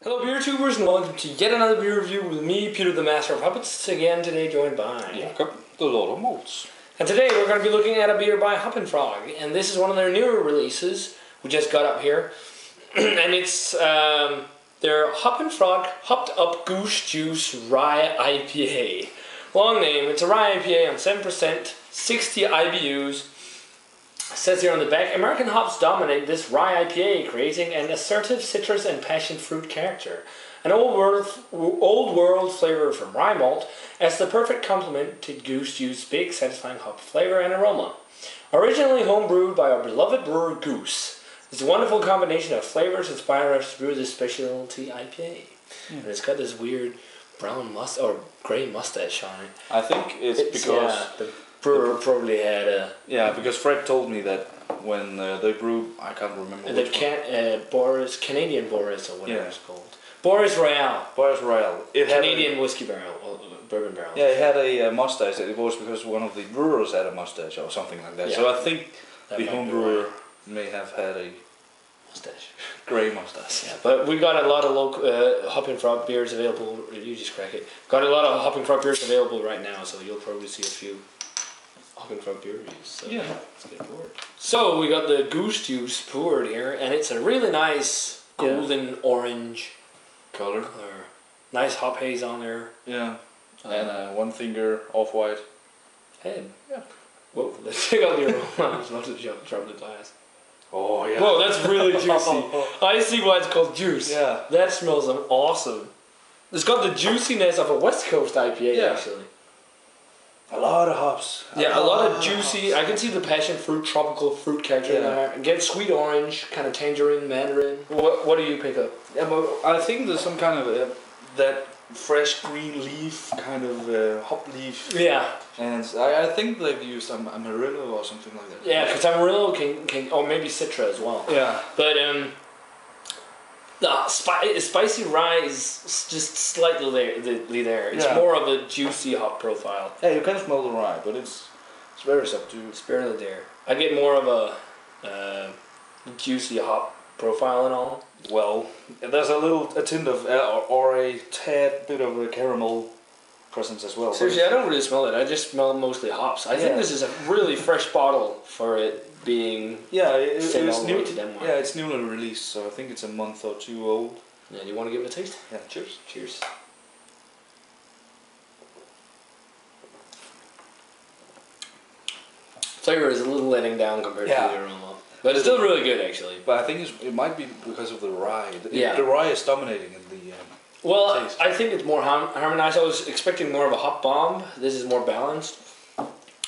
Hello beer tubers and welcome to yet another beer review with me, Peter the Master of Puppets, again today joined by Jacob, the Lord of Malts. And today we're going to be looking at a beer by Hoppin, and this is one of their newer releases we just got up here. And it's their Hoppin Hopped Up Goose Juice Rye IPA. Long name, it's a Rye IPA on 7%, 60 IBUs. It says here on the back, American hops dominate this Rye IPA, creating an assertive citrus and passion fruit character. An old world flavor from rye malt as the perfect complement to Goose Juice's big, satisfying hop flavor and aroma. Originally homebrewed by our beloved brewer Goose, it's a wonderful combination of flavors inspired us to brew this specialty IPA. And it's got this weird brown or grey mustache on it. I think it's because the brewer probably had a... Yeah, because Fred told me that when they brewed, I can't remember which one. Canadian Boris or whatever it's called. Boris Royale. Boris Royale. Canadian whiskey barrel, bourbon barrel. Yeah, it had a mustache. It was because one of the brewers had a mustache or something like that. Yeah. So I think the home brewer may have had a mustache. Grey mustache. Yeah, but we got a lot of local Hoppin Frog beers available. You just crack it. Got a lot of Hoppin Frog beers available right now, so you'll probably see a few Hoppin Frog beer reviews. So yeah, let's get poured. So we got the Goose Juice poured here, and it's a really nice golden orange color. Nice hop haze on there. Yeah, and one finger off-white. Head. Yeah. Whoa, let's check out the aroma. I was about to drop the glass. Oh yeah. Whoa, that's really juicy. I see why it's called juice. Yeah. That smells awesome. It's got the juiciness of a West Coast IPA actually. A lot of hops. Yeah, a lot of juicy. I can see the passion fruit, tropical fruit character in there. Get sweet orange, kind of tangerine, mandarin. What do you pick up? Yeah, but I think there's some kind of that fresh green leaf kind of hop leaf. Yeah. And I think they've used Amarillo or something like that. Yeah, because Amarillo can, or maybe Citra as well. Yeah. But the spicy rye is just slightly there. It's more of a juicy hop profile. Yeah, you can smell the rye, but it's very subdued. It's barely there. I get more of a juicy hop profile and all. Well, there's a tint of or a tad bit of a caramel presence as well. Seriously, I don't really smell it. I just smell mostly hops. I think this is a really fresh bottle for it being sent all the way to Denmark. Yeah, it's newly released, so I think it's a month or two old. Yeah, do you want to give it a taste? Yeah, cheers. Cheers. Flavor is a little letting down compared to the aroma. But it's still really good, actually. But I think it might be because of the rye. The rye is dominating in the taste. I think it's more harmonized. I was expecting more of a hop bomb. This is more balanced.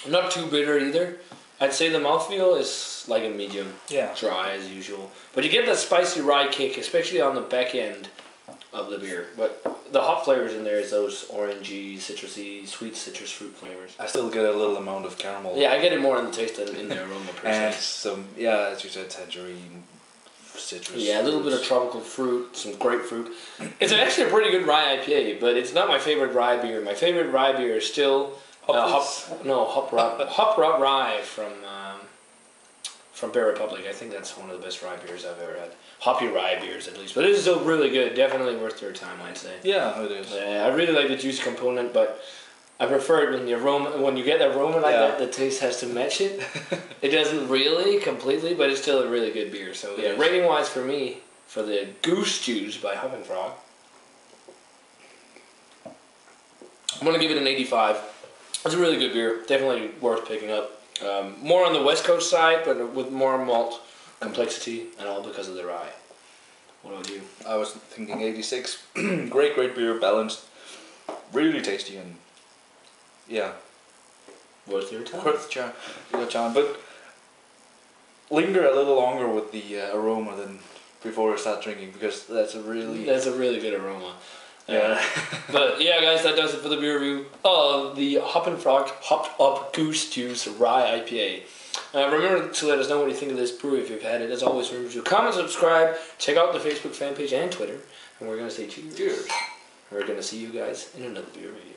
Not too bitter either. I'd say the mouthfeel is like a medium, dry as usual. But you get that spicy rye kick, especially on the back end of the beer. But the hop flavors in there is those orangey, citrusy, sweet citrus fruit flavors. I still get a little amount of caramel. Yeah, I get it more in the taste than in the aroma per se. And some, as you said, tangerine, citrus. Yeah, a little bit of tropical fruit, some grapefruit. It's actually a pretty good rye IPA, but it's not my favorite rye beer. My favorite rye beer is still Hop Rot Rye from Bear Republic. I think that's one of the best rye beers I've ever had. Hoppy rye beers, at least. But it is still really good. Definitely worth your time, I'd say. Yeah, it is. I really like the juice component, but I prefer it when the aroma, when you get the aroma like that, the taste has to match it. It doesn't really completely, but it's still a really good beer. So rating wise for me, for the Goose Juice by Hoppin Frog, I'm gonna give it an 85. It's a really good beer. Definitely worth picking up. More on the West Coast side, but with more malt complexity and all because of the rye. What about you? I was thinking 86. Great beer, balanced, really tasty, and worth your time. Worth your time, but linger a little longer with the aroma than before you start drinking, because that's a really good aroma. But yeah, guys, that does it for the beer review of the Hoppin Frog Hopped Up Goose Juice Rye IPA. Remember to let us know what you think of this brew if you've had it. As always, remember to comment, subscribe, check out the Facebook fan page and Twitter, and we're going to say cheers. We're going to see you guys in another beer review.